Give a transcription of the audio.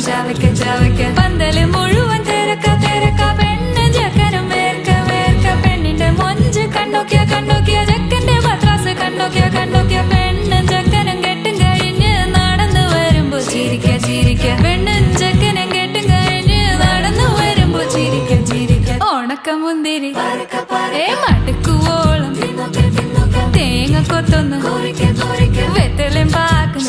ചവയ്ക്ക ചവയ്ക്ക പന്തല് മുഴുവൻ തിരക്ക തിരക്ക പെണ്ണ് ചെക്കനും വേർക്ക വേർക്ക പെണ്ണിന്റെ മൊഞ്ച് കണ്ണോക്കിയ കണ്ണോക്കിയ ചെക്കന്റെ പത്രാസ് കണ്ണോക്കിയ കണ്ണോക്കിയ പെണ്ണും ചെക്കനും കെട്ടും കഴിഞ്ഞ് നടന്നു വരുമ്പോ ചിരിക്ക ചിരിക്ക പെണ്ണും ചെക്കനും കെട്ടും കഴിഞ്ഞ് നടന്നു വരുമ്പോ ചിരിക്ക ചിരിക്ക ഉണക്കമുന്തിരി മടുക്കുവോളം തേങ്ങ കൊത്തൊന്ന് വെത്തലും പാക്കും